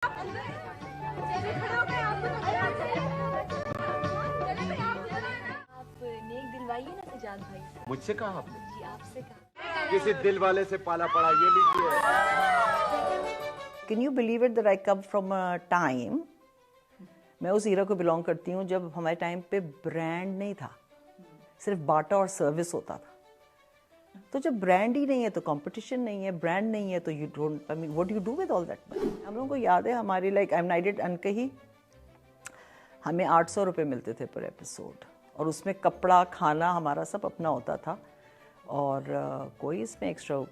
नेक दिलवाइए ना सजाद भाई से। मुझसे कहा आपने? जी आपसे कहा। किसी दिल वाले से पाला पड़ा, ये लीजिए। Can you believe it that I come from a time, मैं उस ईरा को बिलोंग करती हूँ जब हमारे टाइम पे ब्रांड नहीं था, सिर्फ बाटा और सर्विस होता था। तो जब ब्रांड ही नहीं है तो कंपटीशन नहीं है, ब्रांड नहीं है तो you don't, I mean what do you do with all that money. हम लोगों को याद है हमारी लाइक आई एम नाइटेड अनकही, हमें 800 रुपये मिलते थे पर एपिसोड, और उसमें कपड़ा खाना हमारा सब अपना होता था, और कोई इसमें एक्स्ट्रा,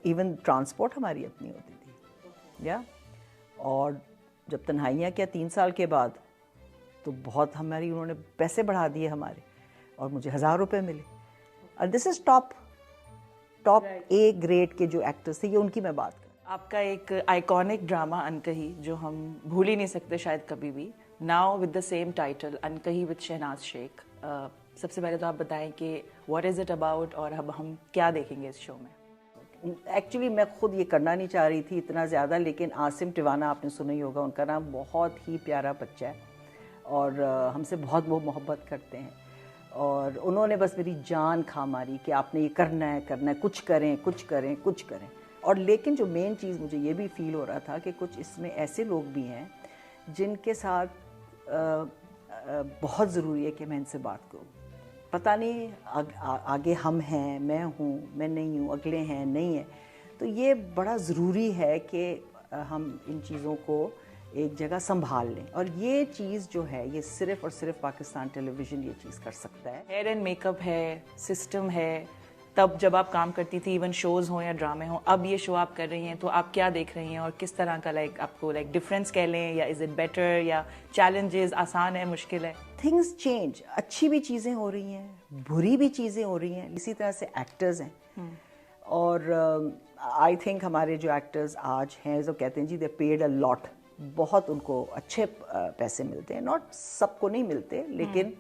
इवन ट्रांसपोर्ट हमारी अपनी होती थी या। और जब तन्हाइयाँ किया 3 साल के बाद तो बहुत हमारी उन्होंने पैसे बढ़ा दिए हमारे, और मुझे 1000 रुपये मिले। और this is top A grade के जो एक्टर्स थे, ये उनकी मैं बात कर। आपका एक आइकॉनिक ड्रामा अनकही जो हम भूल ही नहीं सकते शायद कभी भी, now with the same title Ankahi with Shahnaz Sheikh. सबसे पहले तो आप बताएं कि व्हाट इज़ इट अबाउट और अब हम क्या देखेंगे इस शो में। एक्चुअली मैं खुद ये करना नहीं चाह रही थी इतना ज़्यादा, लेकिन आसिम टिवाना आपने सुना ही होगा, उनका नाम बहुत ही प्यारा बच्चा है और हमसे बहुत वो मोहब्बत करते हैं, और उन्होंने बस मेरी जान खा मारी कि आपने ये करना है, कुछ करें कुछ करें कुछ करें। और लेकिन जो मेन चीज़ मुझे ये भी फील हो रहा था कि कुछ इसमें ऐसे लोग भी हैं जिनके साथ बहुत ज़रूरी है कि मैं इनसे बात करूं। पता नहीं आगे हम हैं, मैं हूँ, मैं नहीं हूँ, अगले हैं, नहीं है, तो ये बड़ा ज़रूरी है कि हम इन चीज़ों को एक जगह संभाल लें। और ये चीज़ जो है ये सिर्फ़ और सिर्फ पाकिस्तान टेलीविज़न ये चीज़ कर सकता है। हेयर एंड मेकअप है, सिस्टम है, तब जब आप काम करती थी इवन शोज़ हों या ड्रामे हों, अब ये शो आप कर रही हैं तो आप क्या देख रही हैं और किस तरह का लाइक आपको लाइक डिफरेंस कह लें, या इज़ इट बेटर, या चैलेंजेस, आसान है, मुश्किल है? थिंग्स चेंज, अच्छी भी चीज़ें हो रही हैं, बुरी भी चीज़ें हो रही हैं, इसी तरह से एक्टर्स हैं। और आई थिंक हमारे जो एक्टर्स आज हैं जो कहते हैं जी दे पेड अ लॉट, बहुत उनको अच्छे पैसे मिलते हैं, नॉट सबको नहीं मिलते लेकिन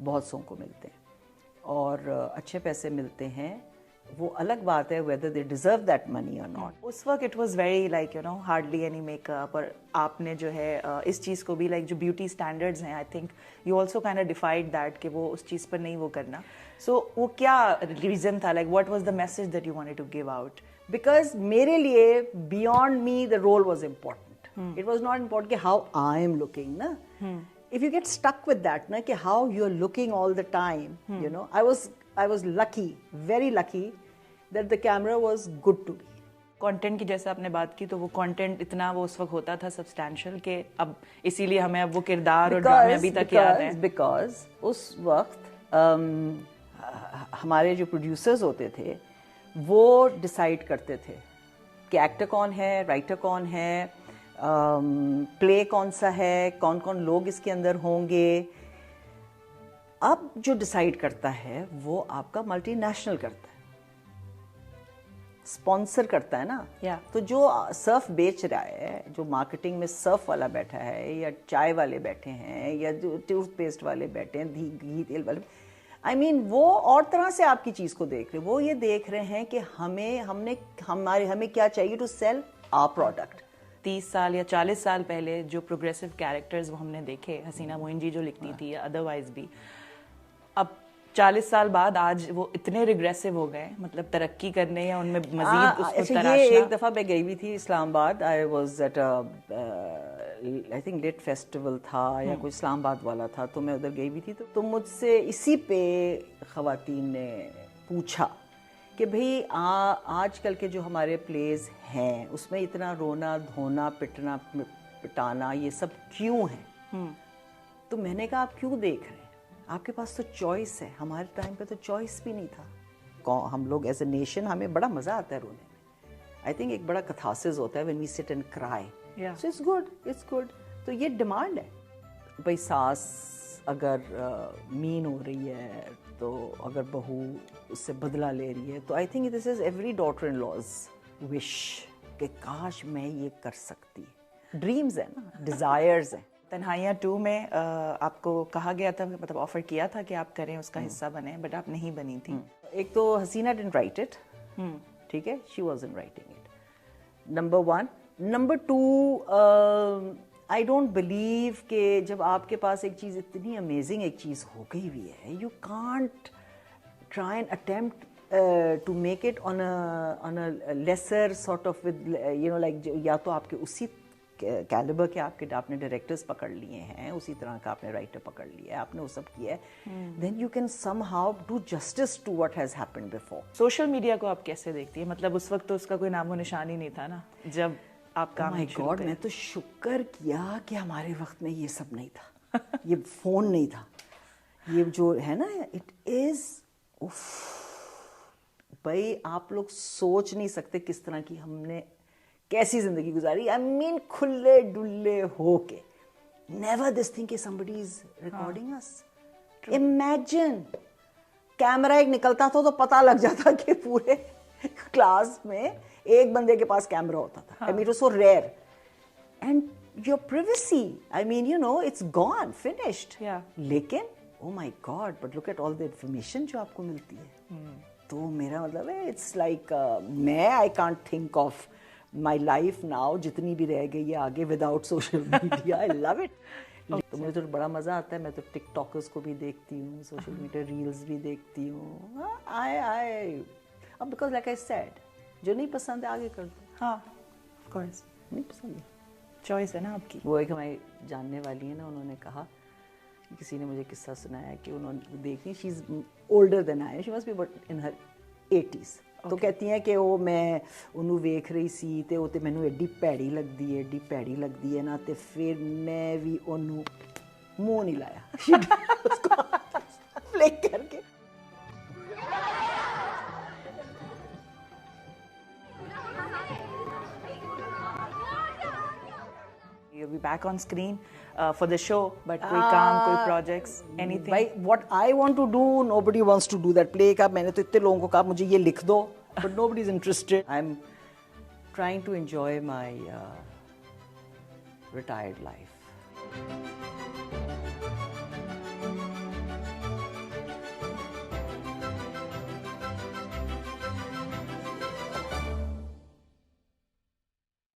बहुत सौ को मिलते हैं, और अच्छे पैसे मिलते हैं। वो अलग बात है whether they deserve that money or not. उस वक्त it was very like you know hardly any makeup, और आपने जो है इस चीज़ को भी लाइक जो ब्यूटी स्टैंडर्ड्स हैं, I think you also kind of डिफाइड that कि वो उस चीज़ पर नहीं वो करना। सो वो क्या रीज़न था, like what was the message that you wanted to give out? Because मेरे लिए beyond me the role was important, it was not important कि हाउ आई एम लुकिंग ना। If you get stuck with that, na, कि how you're looking all the time, you know, I was lucky, very lucky that the camera was good to me. Content की जैसे आपने बात की, तो वो content इतना वो उस वक्त होता था सब्सटैंशियल कि अब इसीलिए हमें अब वो किरदार और ड्रामे अभी तक याद हैं। बिकॉज उस वक्त हमारे जो प्रोड्यूसर्स होते थे वो डिसाइड करते थे कि एक्टर कौन है, राइटर कौन है, प्ले कौन सा है, कौन कौन लोग इसके अंदर होंगे। अब जो डिसाइड करता है वो आपका मल्टीनेशनल करता है, स्पॉन्सर करता है ना। तो जो सर्फ बेच रहा है, जो मार्केटिंग में सर्फ वाला बैठा है, या चाय वाले बैठे हैं, या जो टूथपेस्ट वाले बैठे हैं, घी तेल वाले, आई मीन वो और तरह से आपकी चीज़ को देख रहे हैं। वो ये देख रहे हैं कि हमें क्या चाहिए टू सेल आवर प्रोडक्ट। 30 साल या 40 साल पहले जो प्रोग्रेसिव कैरेक्टर्स वो हमने देखे, हसीना मोइन जी जो लिखती थी या अदरवाइज भी, अब 40 साल बाद आज वो इतने रिग्रेसिव हो गए, मतलब तरक्की करने या उनमें मजीद उसको तराशना। ये एक दफ़ा मैं गई हुई थी Islamabad, I was at I think lit festival था या कोई इस्लामाबाद वाला था, तो मैं उधर गई हुई थी। तो मुझसे इसी पे ख़वातीन ने पूछा कि भाई आजकल के जो हमारे प्लेज हैं उसमें इतना रोना धोना पिटना पिटाना ये सब क्यों है? तो मैंने कहा आप क्यों देख रहे हैं, आपके पास तो चॉइस है, हमारे टाइम पे तो चॉइस भी नहीं था। हम लोग एज ए नेशन, हमें बड़ा मज़ा आता है रोने में। आई थिंक एक बड़ा कथासिस होता है when we sit and cry, so it's good. तो ये डिमांड है भाई, सास अगर मीन हो रही है, तो अगर बहू उससे बदला ले रही है, तो I think this is every daughter in law's wish कि काश मैं ये कर सकती। ड्रीम्स है ना, डिज़ायर्स हैं। तन्हाइयाँ 2 में आपको कहा गया था, मतलब ऑफर किया था कि आप करें, उसका हिस्सा बने, बट आप नहीं बनी थी। एक तो हसीना डिडंट राइट इट, ठीक है, she wasn't writing it, number 1। Number 2 I don't believe کہ جب آپ کے پاس ایک چیز اتنی امیزنگ ایک چیز ہو گئی ہوئی ہے, you can't try and attempt to make it on a lesser sort of with you know like, یا تو آپ کے اسی کیلیبر کے آپ نے ڈائریکٹرز پکڑ لیے ہیں, اسی طرح کا آپ نے رائٹر پکڑ لیا ہے, آپ نے وہ سب کیا ہے, then you can somehow do justice to what has happened before. Social media کو آپ کیسے دیکھتی ہیں؟ مطلب اس وقت تو اس کا کوئی نام و نشان ہی نہیں تھا نا جب آپ کام شروع کریں. میں تو شکر کیا کہ ہمارے وقت میں یہ سب نہیں تھا, یہ فون نہیں تھا, یہ جو ہے نا اٹ از بھائی آپ لوگ سوچ نہیں سکتے کس طرح کی ہم نے کیسی زندگی گزاری. آئی مین کھلے ڈلے ہو کے, نیور دس تھنگ کہ somebody is recording us. Imagine camera ایک نکلتا تھا تو پتہ لگ جاتا کہ پورے کلاس میں ایک بندے کے پاس کیمرہ ہوتا تھا. I mean it was so rare. And your privacy, I mean you know it's gone, finished. لیکن oh my God, but look at all the information جو آپ کو ملتی ہے. تو میرا مطلب ہے اٹس لائک میں I can't think of my life now جتنی بھی رہ گئی ہے آگے without social media. I love it. تو مجھے تو بڑا مزہ آتا ہے, میں تو ٹک ٹاکرس کو بھی دیکھتی ہوں, سوشل میڈیا ریلز بھی دیکھتی ہوں. اب بیکاز لائک آئی سیڈ جو نہیں پسند ہے آگے کر دو. ہاں آف کورس, نہیں پسند ہے چوائس ہے نا آپ کی. وہ ایک ہماری جاننے والی ہے نا, انہوں نے کہا, کسی نے مجھے قصہ سنایا کہ انہوں نے دیکھی, she is older than I, she must be but in her 80s. تو کہتی ہیں کہ وہ میں انہوں ویکھ رہی سی تے وہ تے مینوں ایڈی پیڑی لگدی ہے نا, تے پھر میں بھی انہوں منہ نہیں لایا فلک کر کے. You'll be back on screen for the show, but کوئی کام, کوئی projects, anything? Bhai, what I want to do, nobody wants to do that. Play کا میں نے تو اتنے لوگوں کو کہا مجھے یہ لکھ دو, but nobody is interested. I'm trying to enjoy my retired life.